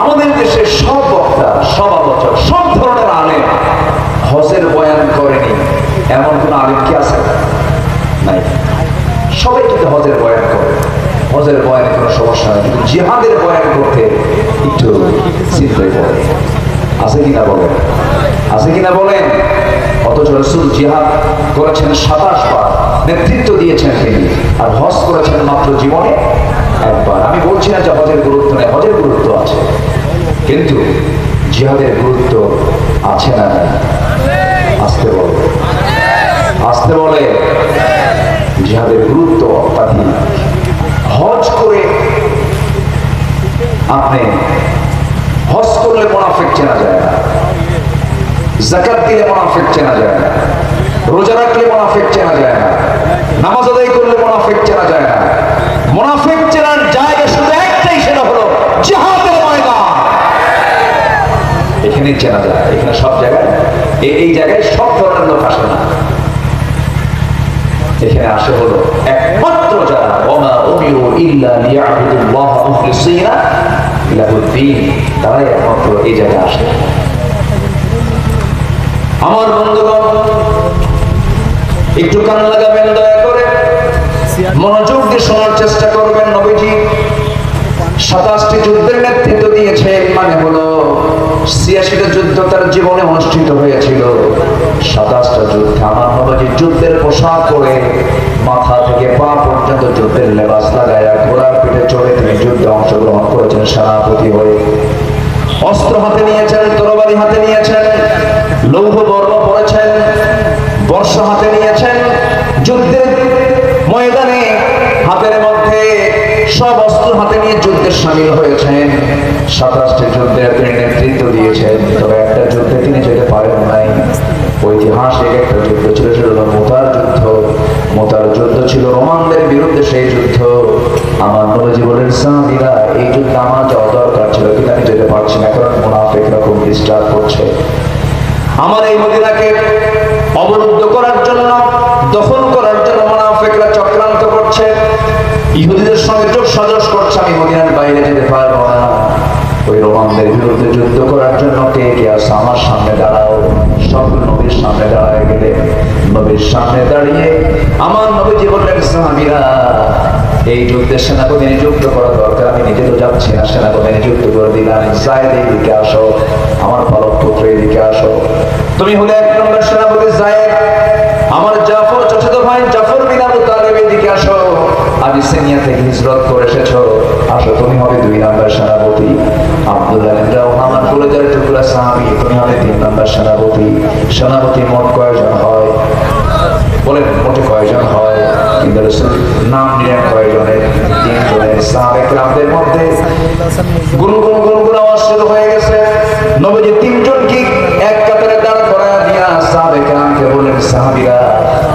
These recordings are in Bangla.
আমাদের দেশে সব বক্তা, সব আলোচক, সব ধরনের আলেম হজের বয়ান করেনি এমন কোন আলেম কি আছে? নাই। সবাই কিন্তু হজের বয়ান করে, হজের বয়ানে কোনো সমস্যা নেই, কিন্তু জিহাদের বয়ান করতে একটু চিন্তায় পড়ে। আছে কিনা বলেন? আছে কিনা বলেন? অথচ রাসূল জিহাদ করেছেন 27 বার, নেতৃত্ব দিয়েছেন তিনি, আর হজ করেছেন মাত্র জীবনে একবার। আমি বলছি না যে হজের গুরুত্ব নেই, হজের গুরুত্ব আছে, কিন্তু জিহাদের গুরুত্ব আছে না? আসতে বলে, আসতে বলে। জিহাদের গুরুত্ব অত্যাধিক। হজ করে আপনি হজ করলে মুনাফিক চেনা যায় না, যাকাত দিলে মুনাফিক চেনা যায় না, রোজা রাখলে মুনাফিক চেনা যায় না, নামাজ আদায় করলে মুনাফিক চেনা যায় না। মুনাফিক চেনার জায়গা শুধু একটাই, সেটা হলো জিহাদের ময়দান। এখানে চেনা যায়, এখানে সব জায়গায়, এই জায়গায় সব ধরনের লোক আসে না। এখানে আসে হলো একমাত্র যারা ওমা উমিরু ইল্লা লিয়াবুদুল্লাহ মুখলিসিনা লাহুদ্দিন, তারাই একমাত্র এই জায়গায় আসে। আমার বন্ধুগণ, একটু কান লাগাবেন, দয়া করে মনোযোগ দিয়ে শোনার চেষ্টা করবেন। নবীজি 27টি যুদ্ধের নেতৃত্ব দিয়েছে, মানে হলো 86টা যুদ্ধ তার জীবনে অনুষ্ঠিত হয়েছিল। 27টা যুদ্ধে আমার নবীজি যুদ্ধের পোশাক পরে মাথা থেকে পা পর্যন্ত যুদ্ধের লেবাস লাগায়া ঘোড়ার পিঠে চড়ে তিনি যুদ্ধে অংশগ্রহণ করেছেন সেনাপতি হয়ে। অস্ত্র হাতে নিয়েছেন, তরবারি হাতে নিয়েছেন, লৌহ বর্ম পরেছেন, বর্ষা হাতে নিয়েছেন। যুদ্ধের ময়দানে হাতের মধ্যে সব অস্ত্র হাতে নিয়ে যুদ্ধে সামিল হয়েছেন। 27টি যুদ্ধের তিনি নেতৃত্ব দিয়েছেন, তবে একটা যুদ্ধে তিনি যেতে পারেন নাই। ঐতিহাসিক একটা যুদ্ধ ছিল, সেটা হলো মুতার যুদ্ধ। মুতার যুদ্ধ ছিল রোমানদের বিরুদ্ধে সেই যুদ্ধ। আমার নবীজি বলেন, সাহাবীরা, এই যুদ্ধ আমার যাওয়া দরকার ছিল, কিন্তু আমি যেতে পারছি না, কারণ মুনাফিকরা খুব ডিস্টার্ব করছে। আমার এই মদিনাকে অবরুদ্ধ করার জন্য, দখল করার জন্য মুনাফিকরা চক্রান্ত করছে, ইহুদিদের সঙ্গে যোগ সাজস করছে। আমি মদিনার বাইরে যেতে পারবো না। ওই রোমানদের বিরুদ্ধে যুদ্ধ করার জন্য কে কে আছে? আমার সামনে দাঁড়াও। সব নবীর সামনে দাঁড়ায় গেলে, নবীর সামনে দাঁড়িয়ে আমার নবীজি বললেন, সাহাবীরা, এই যুদ্ধের সেনাপতি নিযুক্ত করা দরকার, আমি নিজে তো যাচ্ছি না, সেনাপতি নিযুক্ত করে দিলাম। যায়েদ, এইদিকে আসো, আমার পালক পুত্র এইদিকে আসো, তুমি হলে 1 নম্বর সেনাপতি যায়েদ। আমার জাফর চাচাত ভাই জাফর বিন আবু তালেব, এইদিকে আসো, আবিসিনিয়া থেকে হিজরত করে এসেছো, আসো, তুমি হবে 2 নম্বর সেনাপতি। আব্দুল্লাহ ইবনে রাওহা, আমার কলেজের টুকরা সাহাবী, তুমি হবে 3 নম্বর সেনাপতি। সেনাপতি মোট কয়জন হয় বলেন? মোটে কয়জন হয়? কিন্তু রাসূল নাম নিলেন কয়জনের? 3 জনের। সাহাবায়ে কেরামদের মধ্যে গুনগুন গুনগুন আওয়াজ শুরু হয়ে গেছে। নবীজি 3 জনকে এক কাতারে দাঁড় করায় দিয়া সাহাবায়ে কেরামকে বললেন, সাহাবীরা,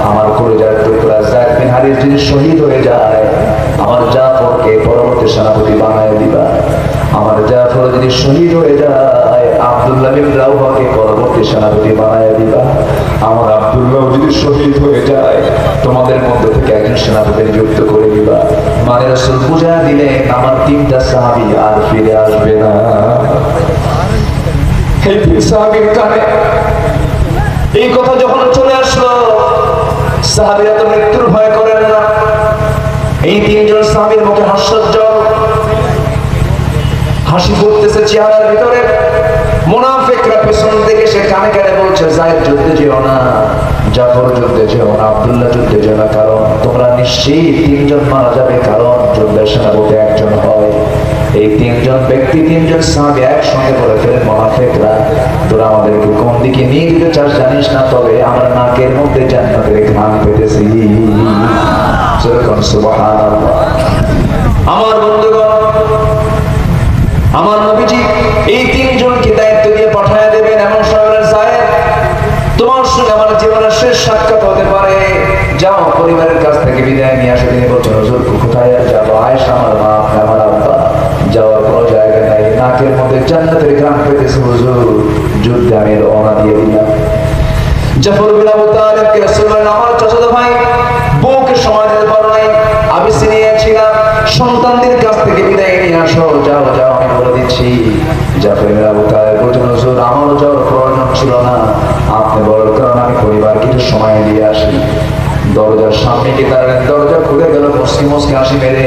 আমার কলেজের টুকরা যায়েদ বিন হারিস যদি শহীদ হয়ে যায়, আমার জাফরকে পরবর্তী সেনাপতি বানায় দিবা। আমার জাফর যদি শহীদ হয়ে যায়, আব্দুল্লাহ ইবনে রাওহাকে পরবর্তী সেনাপতি বানায় দিবা। আমার আব্দুল্লাহ যদি শহীদ হয়ে যায়, তোমাদের মধ্যে থেকে একজন সেনাপতি নিযুক্ত করে দিবা। মানে রাসূল বুঝা দিলেন, আমার 3টা সাহাবী আর ফিরে আসবে না। এই 3 সাহাবীর কানে এই কথা যখন চলে আসলো, সাহাবীরা তো মৃত্যুর ভয় করেন না। এই 3 জন সাহাবীর মুখে হাস্যোজ্জ্বল হাসি ফুটতেছে চেহারার ভিতরে। মুনাফিকরা পেছন থেকে সে কানে কানে বলছে, যায়েদ যুদ্ধে যেও না, জাফর যুদ্ধে যেও না, আব্দুল্লাহ যুদ্ধে যেও না, কারণ তোমরা নিশ্চিত 3 জন মারা যাবে, কারণ যুদ্ধের সেনাপতি একজন হয়। এই 3 জন ব্যক্তি, 3 জন সাহাবী একসঙ্গে করে ফেলেন মুনাফিকরা, তোরা আমাদেরকে কোন দিকে নিয়ে যেতে চাস জানিস না, তবে আমরা নাকের মধ্যে জান্নাতের ঘ্রাণ পেতেছি। সুবহানাল্লাহ। আমার বন্ধুগণ, আমার নবীজি এই 3 জনকে দায়িত্ব দিয়ে পাঠায় দেবেন এমন সময়, যায়েদ, তোমার সঙ্গে আমার জীবনের শেষ সাক্ষাৎ হতে পারে, যাও পরিবারের কাছ থেকে বিদায় নিয়ে আসো। তিনি বলছেন, হুজুর কোথায় আর যাবো? আয়েশা আমার মা, আমার আব্বা, যাওয়ার কোনো জায়গা নাই, নাকের মধ্যে জান্নাতের ঘ্রাণ পেতেছে হুজুর, যুদ্ধে আমি রওনা দিয়ে দিলাম। জাফর বিন আবু তালেবকে রাসূল বলেন, আমার চাচাতো ভাই, বউকে সময় দিতে পারো নাই, আবিসিনিয়া ছিলাম, সন্তানদের কাছ থেকে বিদায় নিয়ে আসো, যাও যাও, আমি বলে দিচ্ছি জাফর আবু তালেব বলছেন, হুজুর আমারও যাওয়ার প্রয়োজন ছিল না, আপনি বলার কারণ আমি পরিবার কিছু সময় দিয়ে আসি। দরজার সামনে গিয়ে দাঁড়ালেন, দরজা খুলে গেল, মুসকি মুসকি হাসি মেরে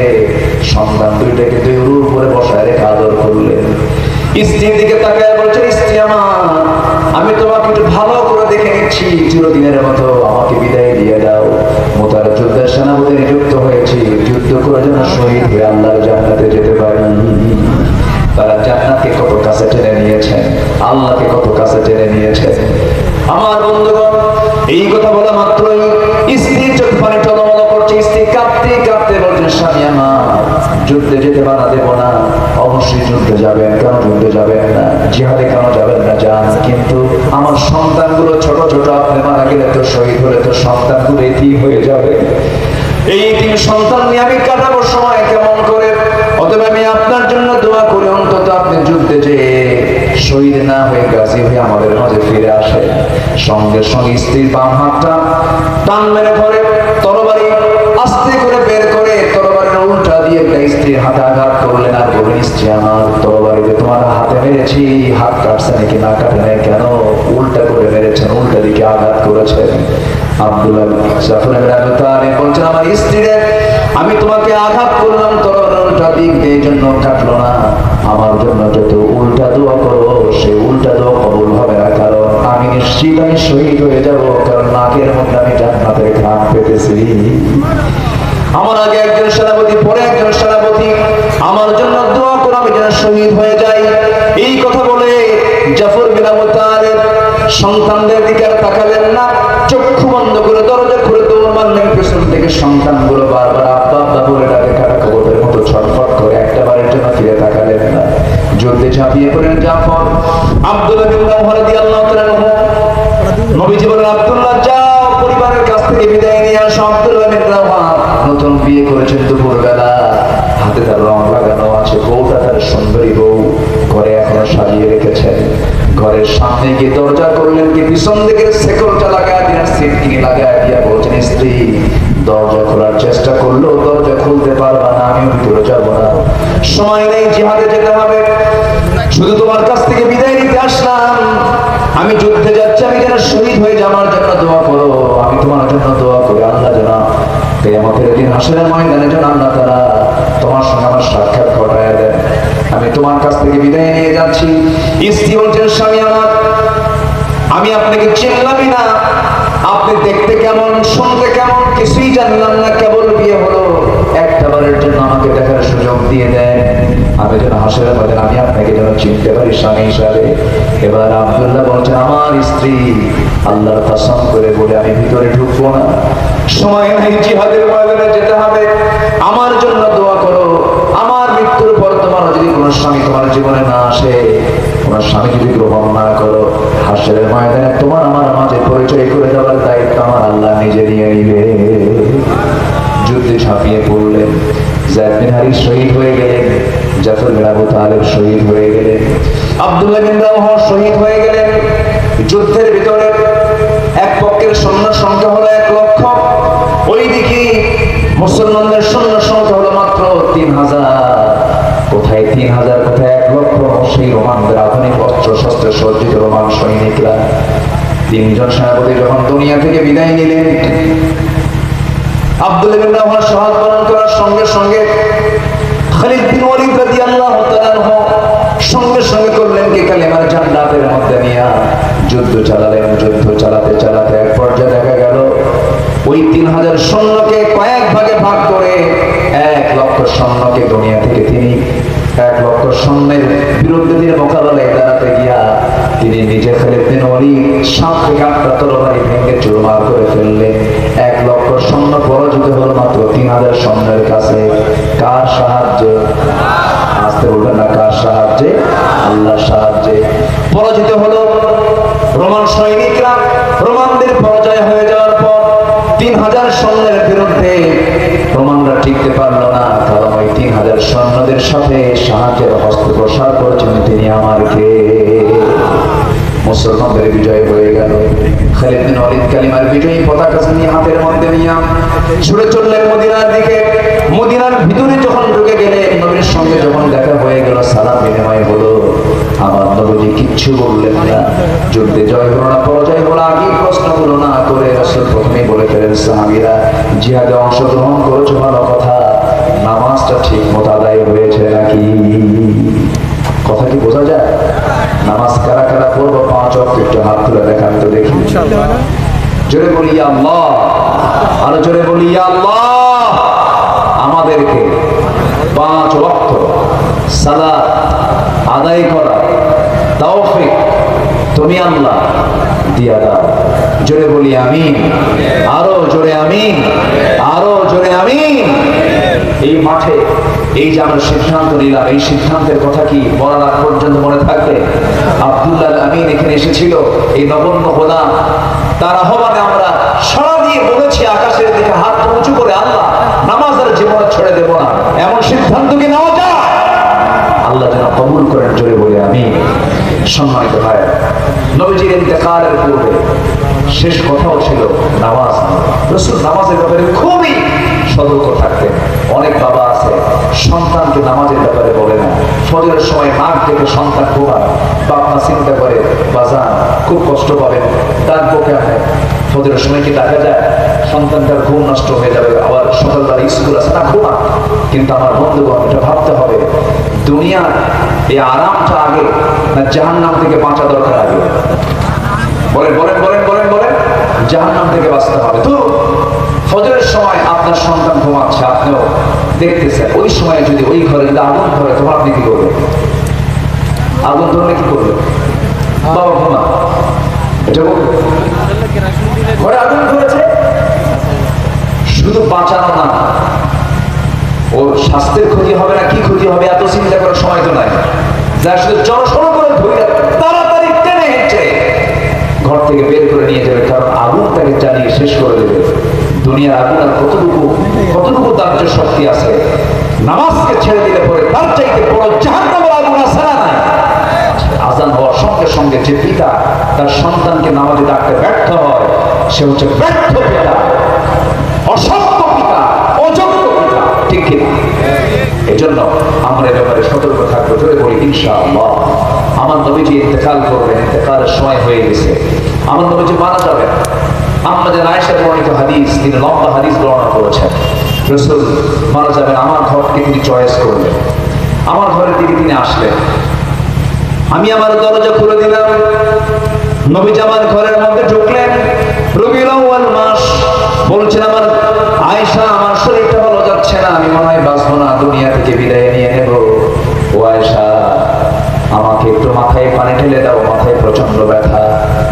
সন্তান দুইটাকে দুই উড়ুর উপরে বসায় রেখে আদর করলেন। স্ত্রীর দিকে তাকায় বলছে, স্ত্রী আমার, আমি তোমাকে একটু ভালো করে দেখে নিচ্ছি, চিরদিনের মতো আমাকে বিদায় দিয়ে দাও। মুতার যুদ্ধের সেনাপতি নিযুক্ত হয়েছি, যুদ্ধ করে যেন শহীদ হয়ে আল্লাহর জান্নাতে যেতে পারি। তারা জান্নাতকে কত কাছে টেনে নিয়েছেন, আল্লাহকে কত কাছে টেনে নিয়েছেন। আমার বন্ধুগণ, এই কথা বলা মাত্রই স্ত্রীর চোখ পানি টলমল করছে। স্ত্রী কাঁদতে কাঁদতে বলছেন, স্বামী আমার, যুদ্ধে যেতে বাধা দেব না, অবশ্যই যুদ্ধে যাবেন। কেন যুদ্ধে যাবেন না, জিহাদে কেন যাবেন না, যান, কিন্তু আমার সন্তানগুলো ছোট ছোট, আপনি মারা গেলে তো, শহীদ হলে তো সন্তানগুলো এতিম হয়ে যাবে। এই এতিম সন্তান নিয়ে আমি কাটাবো সময় কেমন করে? অতএব আমি আপনার জন্য দোয়া করি, অন্তত আপনি যুদ্ধে যে শহীদ না হয়ে গাজী হয়ে আমাদের মাঝে ফিরে আসে। সঙ্গে সঙ্গে স্ত্রীর বাম হাতটা টান মেরে ধরে তরবারি আস্তে করে বের করে তরবারির উল্টা দিয়ে স্ত্রীর হাতে আঘাত করলেন। আর বললেন, স্ত্রী আমার, তরবারিতে তোমার হাতে মেরেছি, হাত কাটছে নাকি না কাটে নাই, কেন উল্টা করে মেরেছেন, উল্টা দিকে আঘাত করেছেন। আব্দুল্লাহ জাফর আবু তালেব বলছেন, আমার স্ত্রীরে আমি তোমাকে আঘাত করলাম, তরবারির উল্টা দিক দিয়ে জন্য কাটলো না, আমার জন্য যত উল্টা দোয়া করো সে উল্টা দোয়া কবুল হবে না, কারণ আমি নিশ্চিত আমি শহীদ হয়ে যাব, কারণ নাকের মধ্যে আমি জান্নাতের ঘ্রাণ পেতেছি। আমার আগে একজন সেনাপতি, পরে একজন সেনাপতি, আমার জন্য দোয়া করো আমি যেন শহীদ হয়ে যাই। এই কথা বলে জাফর বিন আবু তালেব সন্তানদের দিকে আর তাকালেন না, চক্ষু বন্ধ করে দরজা খুলে দৌড় মারলেন পেছন থেকে। সন্তানগুলো বারবার আব্বা আব্বা বলে ডাকে, কাটা কবরের মতো ছটফট করে, একটা বারের জন্য ফিরে তাকালেন না। যুদ্ধে ঝাঁপিয়ে পড়লেন জাফর। আব্দুল্লাহ বিন রাওয়াহা রাদিয়াল্লাহু তাআলা আনহু, নবীজি বলেন, আব্দুল্লাহ যাও পরিবারের কাছ থেকে বিদায় নিয়ে আসো। আব্দুল্লাহ বিন রাওয়াহা নতুন বিয়ে করেছেন, দুপুরবেলা হাতে তার রং লাগানো আছে, বউটা তার সুন্দরী বউ, ঘরে এখনো সাজিয়ে রেখেছেন। ঘরের সামনে গিয়ে দরজা করলেন কি, পিছন দিকে শেকলটা লাগায় দিলেন, সিটকিনি লাগায় দিয়া বলছেন, স্ত্রী দরজা খোলার চেষ্টা করলো, দরজা খুলতে পারবা না, আমিও ভিতরে যাবো না, সময় নেই, জিহাদে যেতে হবে, শুধু তোমার কাছ থেকে বিদায় নিতে আসলাম, আমি যুদ্ধে যাচ্ছি, আমি যেন শহীদ হয়ে যাই, আমার জন্য দোয়া করো, আমি তোমার জন্য দোয়া করি, আল্লাহ যেন কিয়ামতের দিন হাসরের ময়দানে যেন আল্লাহ তাআলা তোমার সঙ্গে আমার সাক্ষাৎ ঘটায় দেন, আমি তোমার কাছ থেকে বিদায় নিয়ে যাচ্ছি। স্ত্রী বলছেন, স্বামী আমার, আমি আপনাকে চিনলামই না, আপনি দেখতে কেমন, শুনতে কেমন, কিছুই জানলাম না, কেবল বিয়ে হলো, একটা বারের জন্য আমাকে দেখার সুযোগ দিয়ে দেন, আমি যেন হাসরের ময়দানে আমি আপনাকে যেন চিনতে পারি স্বামী হিসাবে। এবার আব্দুল্লাহ বলছেন, আমার স্ত্রী আল্লাহর কসম করে বলে আমি ভিতরে ঢুকবো না, সময় নাই, জিহাদের ময়দানে যেতে হবে, আমার জন্য দোয়া করো, আমার মৃত্যুর পর তোমার যদি কোনো স্বামী তোমার জীবনে না আসে, তোমার স্বামী যদি গ্রহণ না করো, হাসরের ময়দানে তোমার আমার মাঝে পরিচয় করে দেওয়ার দায়িত্ব আমার আল্লাহ নিজে নিয়ে নিবে। যুদ্ধে ঝাঁপিয়ে পড়লেন, যায়েদ বিন হারিস শহীদ হয়ে গেলেন, জাফর বিন আবু তালেব শহীদ হয়ে গেলেন, আব্দুল্লাহ বিন রাওয়াহা শহীদ হয়ে গেলেন। যুদ্ধের ভিতরে এক পক্ষের সৈন্য সংখ্যা হলো 1 লক্ষ, ওইদিকে মুসলমানদের সৈন্য সংখ্যা হলো মাত্র 3000। কোথায় 3000, কোথায় 1 লক্ষ? সেই রোমানদের আধুনিক অস্ত্র শস্ত্রে সজ্জিত রোমান সৈনিকরা। 3 জন সেনাপতি যখন দুনিয়া থেকে বিদায় নিলেন, আব্দুল্লাহ বিন রাওয়াহা শাহাদাত বরণ করার সঙ্গে সঙ্গে খালিদ বিন ওয়ালিদ রাদিয়াল্লাহু তাআলা আনহু সঙ্গে সঙ্গে করলেন কি, কালেমার ঝান্ডা হাতের মধ্যে নিয়ে যুদ্ধ চালালেন। যুদ্ধ চালাতে চালাতে এক পর্যায়ে দেখা গেল ওই 3000 সৈন্যকে কয়েক ভাগে ভাগ করে 1 লক্ষ সৈন্যকে দুনিয়া থেকে তিনি 1 লক্ষ সৈন্যের বিরুদ্ধে তিনি মোকাবেলায় দাঁড়াতে গিয়া তিনি নিজে খালিদ বিন ওয়ালিদ 7 থেকে 8টা তরবারি ভেঙে চুরমার করে ফেললেন। 1 লক্ষ সৈন্য পরাজিত হলো মাত্র 3000 সৈন্যের কাছে। কার সাহায্যে? আসতে বলবেন না, কার সাহায্যে? আল্লাহর সাহায্যে পরাজিত হলো রোমান সৈনিকরা। রোমানদের পরাজয় হয়ে যাওয়ার পর 3000 সৈন্যের বিরুদ্ধে রোমানরা টিকতে পারলো না, কারণ ওই 3000 সৈন্যদের সাথে সাহায্যের হস্ত প্রসার করেছেন তিনি আমার কে। মুসলমানদের বিজয় হয়ে গেল। খালিদ বিন ওয়ালিদ কালিমার বিজয়ী পতাকা নিয়ে হাতের মধ্যে নিয়ে ছুটে চললেন মদিনার দিকে। মদিনার ভিতরে যখন ঢুকে গেলেন, নবীর সঙ্গে যখন দেখা হয়ে গেল, সালাম বিনিময় হলো, কিছু বললেন না। যুদ্ধে জয় হলো না পরাজয় হলো আগেই প্রশ্নগুলো না করে রাসূল প্রথমেই বলে ফেলেন, সাহাবীরা জিহাদে অংশগ্রহণ করেছো ভালো কথা, নামাজটা ঠিক মতো আদায় হয়েছে নাকি? কথা কি বোঝা যায়? নামাজ কারা কারা পড়বো 5 ওয়াক্ত একটু হাত তুলে দেখান তো দেখি। জোরে বলি ইয়া আল্লাহ, আরো জোরে বলি ইয়া আল্লাহ। আমাদেরকে 5 ওয়াক্ত সালাত আদায় করা তৌফিক তুমি আল্লাহ দিয়া দাও। জোরে বলি আমিন, আরো জোরে আমিন, আরো জোরে আমিন। এই মাঠে এই যে আমরা সিদ্ধান্ত নিলাম, এই সিদ্ধান্তের কথা কি বলার আগ পর্যন্ত মনে থাকবে? আব্দুল্লাহ আমিন এখানে এসেছিল, এই নগণ্য গোলাম, তার আহ্বানে আমরা সাড়া দিয়ে বলেছি আকাশের দিকে হাত উঁচু করে, আল্লাহ নামাজের জীবনে ছেড়ে দেব না। এমন সিদ্ধান্ত কি নেওয়া যায়? আল্লাহ যেন কবুল করেন, জোরে বলে আমিন। সম্মানিত ভাই, নবীজির ইন্তেকালের পূর্বে শেষ কথাও ছিল নামাজ। রাসূল নামাজের ব্যাপারে খুবই সতর্ক থাকতেন। অনেক বাবা আছে সন্তানকে নামাজের ব্যাপারে বলে না, ফজরের সময় নাক ডেকে সন্তান ঘুমায়, বাপ মা চিন্তা করে বাজান খুব কষ্ট পাবেন, ডাকবো কেমন? ফজরের সময় কি ডাকা যায়? সন্তানটার ঘুম নষ্ট হয়ে যাবে, আবার সকালবেলা স্কুল আছে, না ঘুমা। কিন্তু আমার বন্ধুগণ, এটা ভাবতে হবে, দুনিয়ার এই আরামটা আগে না জাহান্নাম থেকে বাঁচা দরকার আগে? বলেন বলেন বলেন বলেন বলেন। জাহান্নাম থেকে বাঁচতে হবে তো। ফজরের সময় আপনার সন্তান ঘুমাচ্ছে, আপনিও দেখতেছেন, ওই সময় যদি ওই ঘরে যদি আগুন ধরে, তখন আপনি কি করবেন? আগুন ধরলে কি করবেন? বাবা ঘুমা, এটা বলবেন ঘরে আগুন ধরেছে, শুধু বাঁচানো না, ওর স্বাস্থ্যের ক্ষতি হবে না কি ক্ষতি হবে এত চিন্তা করার সময় তো নাই। যা শুধু জনসড়ক করে ধরে তাড়াতাড়ি টেনে হেঁটে ঘর থেকে বের করে নিয়ে যাবে, কারণ আগুন তাকে জ্বালিয়ে শেষ করে দেবে। দুনিয়ার আগুন আর কতটুকু কতটুকু দাহ্য শক্তি আছে? নামাজকে ছেড়ে দিলে পরে তার চাইতে বড় জাহান্নামের আগুন আছে না নাই? আজান হওয়ার সঙ্গে সঙ্গে যে পিতা তার সন্তানকে নামাজে ডাকতে ব্যর্থ হয়, সে হচ্ছে ব্যর্থ পিতা, অসত্য পিতা, অযোগ্য পিতা, ঠিক কিনা? এই জন্য আমরা এ ব্যাপারে সতর্ক থাকবো। জোরে বলি ইনশাআল্লাহ। আমার নবীজি ইন্তেকাল করবেন, ইন্তেকালের সময় হয়ে গেছে, আমার নবীজি মারা যাবেন। আমাদের আয়েশা বর্ণিত হাদিস, তিনি লম্বা হাদিস বর্ণনা করেছেন। রাসূল মারা যাবেন, আমার ঘরকে তিনি চয়েস করলেন, আমার ঘরের দিকে তিনি আসলেন। আমি আমার দরজা খুলে দিলাম, নবীজি আমার ঘরের মধ্যে ঢুকলেন। রবিউল আউয়াল মাস, বলছেন আমার আয়েশা, আমার শরীরটা ভালো যাচ্ছে না, আমি মনে হয় বাঁচবো না, দুনিয়া থেকে বিদায় নিয়ে নেব। ও আয়েশা, আমাকে একটু মাথায় পানি ঢেলে দাও, মাথায় প্রচন্ড ব্যথা।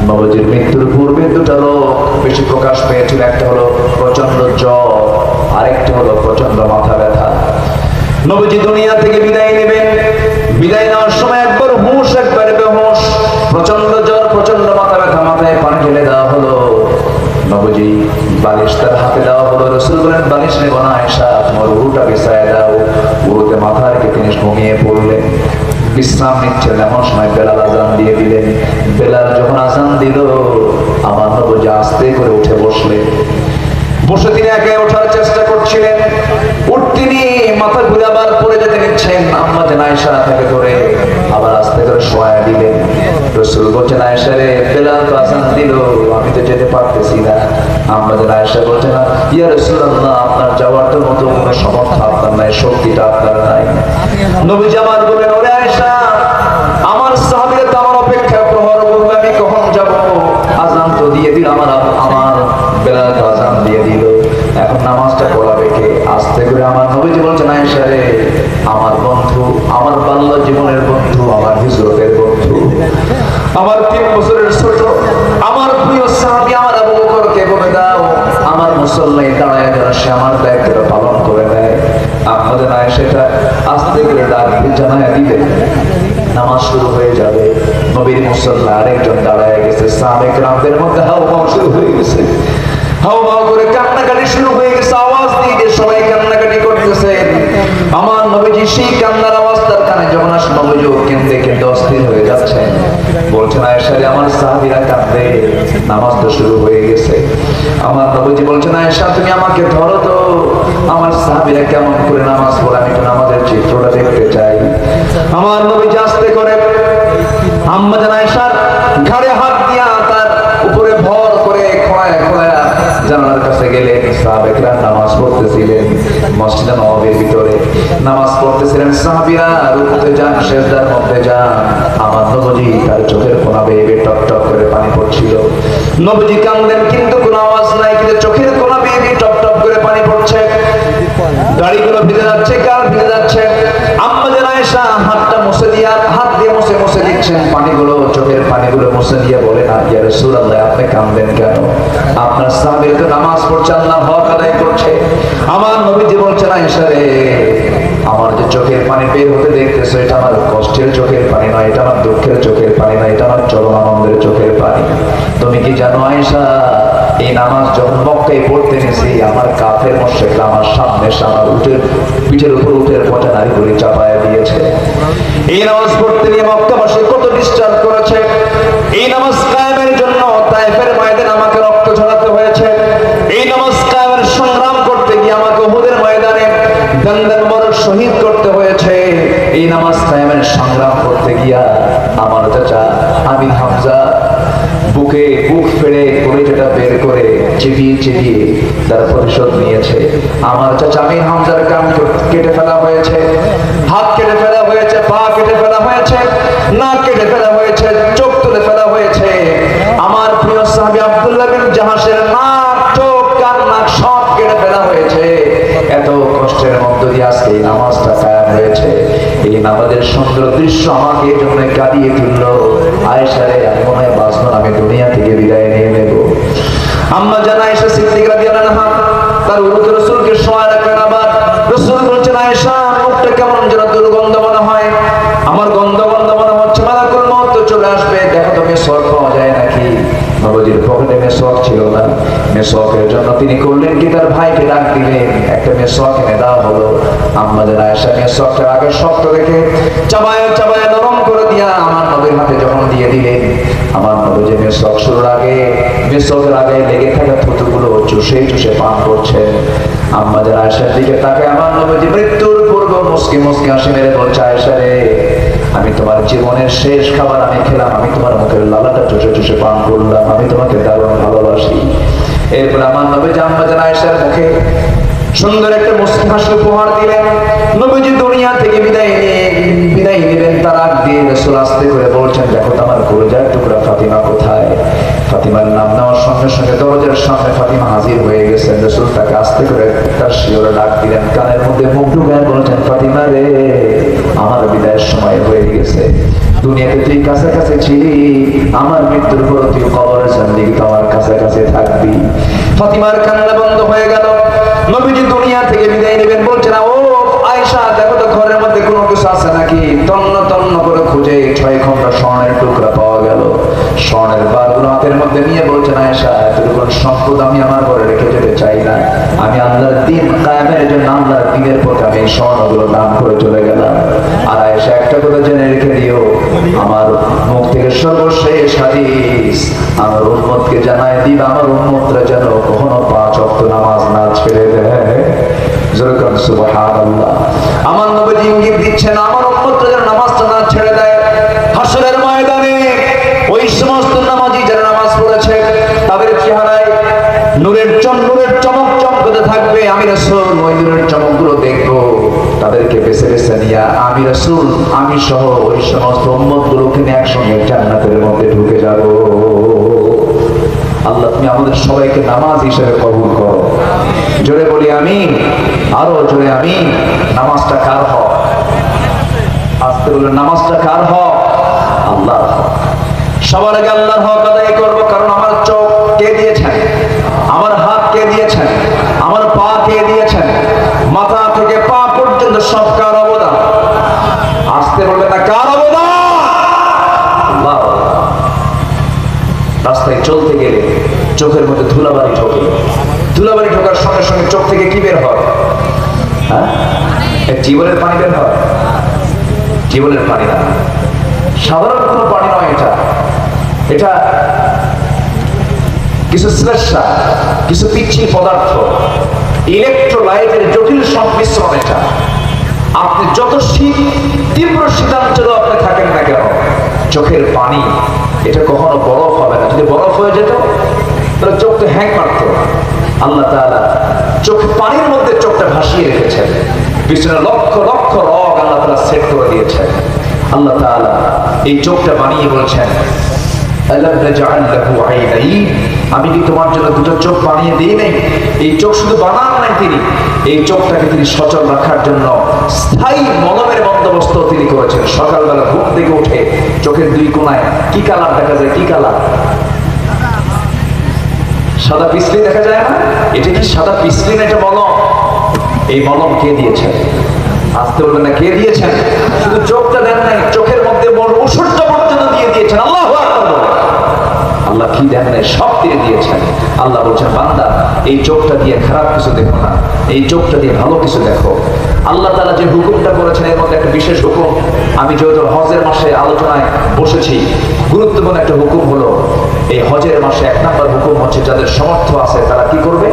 নবীজির মৃত্যুর পূর্বে দুটো রোগ বেশি প্রকাশ পেয়েছিল, একটা হলো প্রচন্ড জ্বর, আরেকটা হলো প্রচন্ড মাথা ব্যথা। নবীজি দুনিয়া থেকে বিদায় নেবেন, বিদায় নেওয়ার সময় একবার হুঁশ একবার বেহুঁশ, প্রচন্ড জ্বর, প্রচন্ড মাথা ব্যথা, মাথায় পানি ঢেলে দেওয়া হলো। নবীজি বালিশ তার হাতে দেওয়া হলো। রাসূল বলেন, বালিশ নেব না আয়েশা, তোমার উরুটা বিছায় দাও। উরুতে মাথা রেখে তিনি ঘুমিয়ে পড়লেন, বিশ্রাম নিচ্ছেন। এমন সময় বেলাল আজান দিয়ে দিলেন। বেলাল যখন আজান দিল, আমার নবীজি আস্তে করে উঠে বসলেন। বসে তিনি একে ওঠার চেষ্টা করছিলেন, তিনি মাথা ঘুরে আবার পড়ে যেতে নিচ্ছেন। আম্মা জান আয়েশা থেকে ধরে আবার আস্তে করে শোয়া দিলেন। রাসূল বলছেন, আয়েশা রে, বেলাল তো আজান দিল, আমি তো যেতে পারতেছি না। আম্মা জান আয়েশা বলছেন, ইয়া রাসূলুল্লাহ, আপনার যাওয়ার তো মতো কোনো সামর্থ্য আপনার নাই, শক্তিটা আপনার নাই। নবীজি আমার বলেন, ওরে আয়েশা, আমার সাহাবীরা তো আমার অপেক্ষা প্রহর করবে, আমি কখন যাব? আজান তো দিয়ে দিল, আমার বেলাল তো আজান দিয়ে দিল, এখন নামাজটা পড়াবে কে? আস্তে করে আমার নবীজি বলছেন, আয়েশা রে, আমার বন্ধু, আমার বাল্য জীবনের বন্ধু, আমার হিজরতের বন্ধু, আমার 3 বছরের ছোট, আমার প্রিয় সাহাবী, আমার আবু বকরকে বলে দাও, আমার মুসল্লায় দাঁড়ায় যেন সে আমার দায়িত্বটা পালন করে দেয়। আমাদের আয়েশাটা আস্তে করে ডাক জানায় দিবে, নামাজ শুরু হয়ে যাবে। নবীর মুসল্লা আরেকজন দাঁড়ায় গেছে, সাহাবায়ে কেরামদের মধ্যে হাওমাও শুরু হয়ে গেছে, হাওমাও করে কান্নাকাটি শুরু হয়ে গেছে, আওয়াজ দিয়ে সবাই কান্নাকাটি করতেছে। আমার নবীজি সেই কান্নার আওয়াজ তার কানে যখন আসে, নবীজি কেঁদে কেঁদে অস্থির হয়ে যাচ্ছেন। বলছেন, আয়েশা রে, আমার সাহাবীরা কাঁদে, নামাজ তো শুরু হয়ে গেছে। আমার নবীজি বলছেন, আয়েশা তুমি আমাকে ধরো তো, আমার সাহাবীরা কেমন করে নামাজ পড়ে, আমি একটু নামাজের চিত্রটা দেখতে চাই। আমার নবীজি আস্তে করে আম্মা জান আয়েশা নবীজি কাঁদলেন কিন্তু কোনো আওয়াজ নাই, কিন্তু চোখের কোনা বেয়ে টপ টপ করে পানি পড়ছে, দাড়িগুলো ভিজে যাচ্ছে, গাল ভিজে যাচ্ছে। আম্মা জান আয়েশা হাতটা মুছে দিয়ে, হাত দিয়ে মুছে মুছে দিচ্ছেন পানিগুলো, চোখের পানিগুলো মুছে দিয়ে বলেন, ইয়া রাসূলুল্লাহ আপনি কাঁদলেন কেন? আপনার সাহাবী তো নামাজ পড়ছে, আল্লাহর হক আদায় করছে। আমার নবীজি বলছেন, আয়েশা রে, আমার যে চোখের পানি বের হতে দেখতেছো, এটা আমার কষ্টের চোখের পানি নয়, এটা আমার দুঃখের চোখের পানি নয়, এটা আমার চরম আনন্দের চোখের পানি। তুমি কি জানো আয়েশা, এই নামাজ যখন মক্কায় পড়তে গেছি, আমার কাফের মুশরিকরা আমার সামনে আমার উটের পিঠের উপর উটের পচা নারী করে চাপায় দিয়েছে। এই নামাজ পড়তে নিয়ে মক্কাবাসী কত ডিস্টার্ব করেছে। এই নামাজ কায়েমের জন্য তায়েফের ময়দানে আমাকে রক্ত ঝরাতে হয়েছে। এই নামাজ কায়েমের সংগ্রাম করতে গিয়ে আমাকে উহুদের ময়দানে দন্দন মরদ শহীদ করতে হয়েছে। এই নামাজ কায়েমের সংগ্রাম করতে গিয়া আমার চাচা আমির হামজা বুকে বুক ফেড়ে কলিজাটা বের করে চিবিয়ে চিবিয়ে তার প্রতিশোধ নিয়েছে। আমার চাচা আমির হামজার কান কেটে ফেলা হয়েছে, হাত কেটে ফেলা হয়েছে, পা কেটে ফেলা হয়েছে, নাক কেটে ফেলা হয়েছে, চোখ তুলে ফেলা হয়েছে। আমার প্রিয় সাহাবী আব্দুল্লাহ বিন জাহাশের নাক, চোখ, কান, নাক সব কেটে ফেলা হয়েছে। এত কষ্টের মধ্য দিয়ে আজকে এই নামাজটা কায়েম হয়েছে। এই নামাজের সুন্দর দৃশ্য আমাকে এই জন্য কাঁদিয়ে তুললো। আয়েশা রে, আমি মনে হয় বাঁচব না, আমি দুনিয়া থেকে বিদায় নিয়ে নেব। আম্মা জান আয়েশা সিদ্দিকা রাদিয়াল্লাহু আনহা তার উরুতে রাসূলকে শোয়া রাখলেন। আবার রাসূল বলছেন, আয়েশা মুখটা কেমন যেন দুর্গন্ধ মনে হয়, আমার গন্ধ গন্ধ মনে হচ্ছে, মালাকুল মউত তো চলে আসবে, দেখো তো মেসওয়াক পাওয়া যায় নাকি। নবীজির পকেটে মেসওয়াক ছিল না। মেসওয়াকের জন্য তিনি করলেন কি, তার ভাইকে ডাক দিলেন, একটা মেসওয়াক এনে দেওয়া হলো। আম্মা জান আয়েশা মেসওয়াকটা আগে শক্ত রেখে চাবায় চাবায় নরম করে দিয়া আমার নবীর হাতে যখন দিয়ে দিলেন, আমার নবী মেসওয়াক শুরুর আগে, মেসওয়াকের আগে লেগে থাকা থুতুগুলো চুষে চুষে পান করছেন। আম্মা জান আয়েশার দিকে তাকে আমার নবী মৃত্যুর পূর্ব মুস্কি মুস্কি হাসি মেরে বলছে, আয়েশা রে, আমি তোমার জীবনের শেষ খাবার আমি খেলাম, আমি তোমার মুখের লালাটা চুষে চুষে পান করলাম, আমি তোমাকে দারুণ ভালোবাসি। এরপর আমার নবী আম্মা জান আয়েশার মুখে সুন্দর একটা মুস্কি হাসি উপহার দিলেন। নবীজি দুনিয়া থেকে বিদায় নেবেন, তার আগ দিয়ে রাসূল আস্তে করে বলছেন, দেখো তো আমার কলিজার টুকরা ফাতিমা কোথায়? ফাতিমার নাম নেওয়ার সঙ্গে সঙ্গে দরজার সামনে ফাতিমা হাজির হয়ে গেছেন। রাসূল তাকে আস্তে করে তার শিওরে ডাক দিলেন, কানের মধ্যে মুখ ঢুকায় বলছেন, ফাতিমা রে, আমার বিদায়ের সময় হয়ে গেছে। দুনিয়াতে তুই কাছে কাছে ছিলি, আমার মৃত্যুর পর তুই কবরের জিন্দেগি আমার কাছে কাছে থাকবি। ফাতিমার কান্না বন্ধ হয়ে গেল। নবীজি দুনিয়া থেকে বিদায় নেবেন, বলছেন, ও আয়েশা, দেখো তো ঘরের মধ্যে কোনো কিছু আছে নাকি। তন্ন তন্ন করে খুঁজে 6 খন্ড স্বর্ণের টুকরা পাওয়া গেল। স্বর্ণের বারগুলো হাতের মধ্যে নিয়ে বলছেন, আয়েশা, এতটুকু সম্পদ আমি আমার ঘরে রেখে যেতে চাই না, আমি আল্লাহর দ্বীন কায়েমের জন্য, আল্লাহর দ্বীনের পথে আমি এই স্বর্ণগুলো দান করে চলে গেলাম। আর আয়েশা, একটা কথা জেনে রেখে দিও, আমার মুখ থেকে সর্বশেষ হাদিস আমার উম্মতকে জানায় দিবা, আমার উম্মতরা যেন কখনো 5 ওয়াক্ত নামাজ না ছেড়ে দেয়। যেরকম সুবহানাল্লাহ, আমার নবীজি ইঙ্গিত দিচ্ছেন, আমার উম্মতরা যেন নামাজটা না ছেড়ে দেয়। হাসরের ময়দানে ওই সমস্ত নামাজি যারা নামাজ পড়েছে, তাদের চেহারায় নূরের চমক চমকতে থাকবে। আমি রাসূল ওই নূরের চমকগুলো দেখবো, তাদেরকে বেছে বেছে নিয়ে আমি রাসূল, আমি সহ ওই সমস্ত উম্মতগুলোকে নিয়ে একসঙ্গে জান্নাতের মধ্যে ঢুকে যাব। আল্লাহ তুমি আমাদের সবাইকে নামাজ হিসেবে কবুল করো। জোরে বলি আমিন, আরো জোরে আমিন। নামাজটা কার হক? আস্তে বলে, নামাজটা কার হক? আল্লাহর হক। সবার আগে আল্লাহর হক আদায় করবো, কারণ আমার চোখ কে দিয়েছেন, আমার হাত কে দিয়েছেন, আমার পা কে দিয়েছেন, মাথা থেকে পা পর্যন্ত সব কার অবদান? আস্তে বলবে না, কার অবদান? আল্লাহ। রাস্তায় চলতে গেলে চোখের মধ্যে ধুলাবালি ঢোকে, ধুলাবালি ঢোকার সঙ্গে সঙ্গে চোখ থেকে কি বের হয়? হ্যাঁ, জীবনের পানি বের হয়। জীবনের পানি না, সাধারণ কোনো পানি নয়, এটা কিছু শ্লেষ্মা, কিছু পিচ্ছিল পদার্থ, ইলেকট্রোলাইটের জটিল সংমিশ্রণ। এটা আপনি যত তীব্র শীতাঞ্চলে আপনি থাকেন না কেন, চোখের পানি এটা কখনো বরফ হবে না। যদি বরফ হয়ে যেত তাহলে চোখটা হ্যাং মারত। আল্লাহ তাআলা চোখ পানির মধ্যে চোখটা ভাসিয়ে রেখেছেন, পিছনে লক্ষ লক্ষ রগ আল্লাহ তাআলা সেট করে দিয়েছেন। আল্লাহ তাআলা এই চোখটা বানিয়ে বলছেন, আলাম নাজআল লাহু আইনাইন, আমি কি তোমার জন্য দুটো চোখ বানিয়ে দিই নাই? এই চোখ শুধু বানান নাই তিনি, এই চোখটাকে তিনি সচল রাখার জন্য স্থায়ী মলমের বন্দোবস্ত তিনি করেছেন। সকালবেলা ঘুম থেকে উঠে চোখের দুই কোণায় কি কালার দেখা যায়? কি কালার? সাদা পিছলি দেখা যায় না? এটা কি সাদা পিছলি না? এটা মলম। এই মলম কে দিয়েছেন? আসতে বলবেন না, কে দিয়েছেন? শুধু চোখটা দেন নাই, চোখের মধ্যে বড় ওষুধটা পর্যন্ত দিয়ে দিয়েছেন। আল্লাহু আকবার। আল্লাহ কি দেন নাই? সব দিয়ে দিয়েছেন। আল্লাহ বলছেন, বান্দা এই চোখটা দিয়ে খারাপ কিছু দেখো না, এই চোখটা দিয়ে ভালো কিছু দেখো। আল্লাহ তাআলা যে হুকুমটা করেছেন এর মধ্যে একটা বিশেষ হুকুম, আমি যেহেতু হজের মাসে আলোচনায় বসেছি, গুরুত্বপূর্ণ একটা হুকুম হলো এই হজের মাসে 1 নম্বর হুকুম হচ্ছে যাদের সামর্থ্য আছে তারা কি করবে?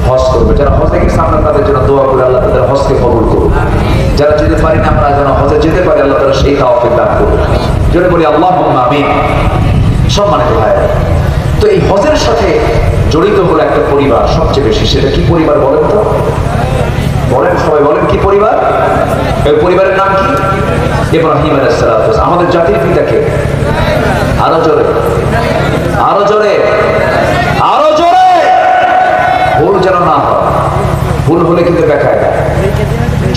হজ করবে। যারা হজে গেছে আমরা তাদের জন্য দোয়া করি, আল্লাহ তাদের হজকে কবুল করুন। যারা যেতে পারি না আমরা যেন হজে যেতে পারি, আল্লাহ তাআলা সেই তৌফিক দান করুন। জোরে বলি আল্লাহুম্মা আমিন। সম্মানিত ভাইরা, তো এই হজের সাথে জড়িত হলো একটা পরিবার সবচেয়ে বেশি। সেটা কি পরিবার বলেন তো? বলেন, সবাই বলেন, কি পরিবার? এই পরিবারের নাম কি? ইব্রাহিম আলাইহিস সালাতু। আমাদের জাতির পিতাকে আরো জোরে, আরো জোরে, আরো জোরে। ভুল যেন না হয়, ভুল হলে কিন্তু দেখায় না,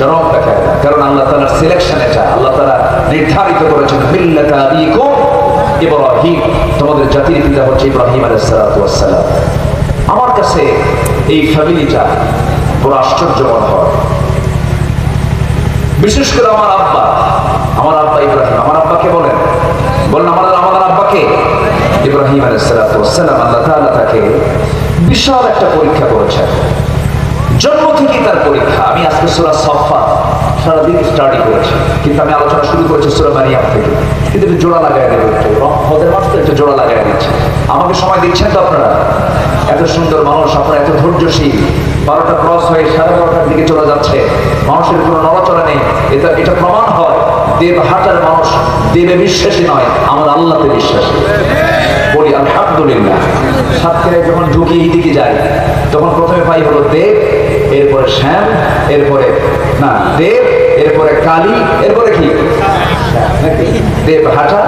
জনক দেখায় না। কারণ আল্লাহ তাআলার সিলেকশন এটা, আল্লাহ তাআলা নির্ধারিত করেছেন মিল্লাতা আবিকুম ইব্রাহিম, তোমাদের জাতির পিতা হচ্ছে ইব্রাহিম আলাইহিস সালাতু ওয়াস সালাম। আমার কাছে এই ফ্যামিলিটা বড় আশ্চর্যময় হয়। বিশেষ করে আমার আব্বা ইব্রাহিম। আমার আব্বাকে বলেন, বলেন আমাদের আব্বাকে ইব্রাহিম আলাইহিস সালাতু ওয়াস সালাম। আল্লাহ তাআলা তাকে বিশাল একটা পরীক্ষা করেছেন, জন্ম থেকেই তার পরীক্ষা। আমি আজকে সূরা সাফফাত সারাদিন স্টাডি করেছি, কিন্তু আমি আলোচনা শুরু করেছি সূরা মারিয়াম থেকে। কিন্তু একটু জোড়া লাগাই দেবো, হজের মাস তো একটু জোড়া লাগাই দিচ্ছি। আমাকে সময় দিচ্ছেন তো আপনারা? এত সুন্দর মানুষ, আপনারা এত ধৈর্যশীল। 12টা ক্রস হয়ে 12:30টার দিকে চলে যাচ্ছে, মানুষের কোনো নড়াচড়া নেই। এটা প্রমাণ হয় দেব হাটার মানুষ দেবে বিশ্বাসী নয়, আমার আল্লাহতে বিশ্বাসী। বলি আলহামদুলিল্লাহ। সাতক্ষীরায় যখন ঢুকি এইদিকে যাই, তখন প্রথমে পাই হলো দেব, এরপরে শ্যাম, এরপরে না দেব, এরপরে কালী, এরপরে কি দেব হাটা,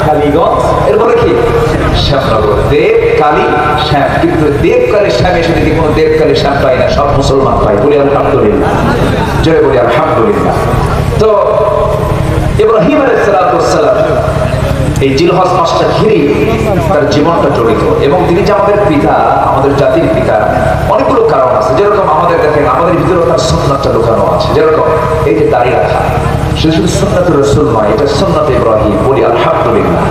কালীগঞ্জ, এরপরে কি শ্যামনগর। দেব, কালী, শ্যাম। কিন্তু দেব, কালী, শ্যাম এসে যদি কোনো দেব, কালী, শ্যাম পাই না, সব মুসলমান পাই। বলি আলহামদুলিল্লাহ, জয় বলি আলহামদুলিল্লাহ। তো ইব্রাহিম আলাইহিস সালাতু ওয়াস সালাম এই জিলহজ মাসটা ঘিরে তার জীবনটা জড়িত। এবং তিনি যে আমাদের পিতা, আমাদের জাতির পিতা, অনেকগুলো কারণ আছে। যেরকম আমাদের দেখেন, আমাদের ভিতরে তার সুন্নাতটা লুকানো আছে। যেরকম এই যে দাড়ি রাখা, শুধু সুন্নাতুর রাসূল নয়, এটা সুন্নাত ইব্রাহিম। বলি আলহামদুলিল্লাহ।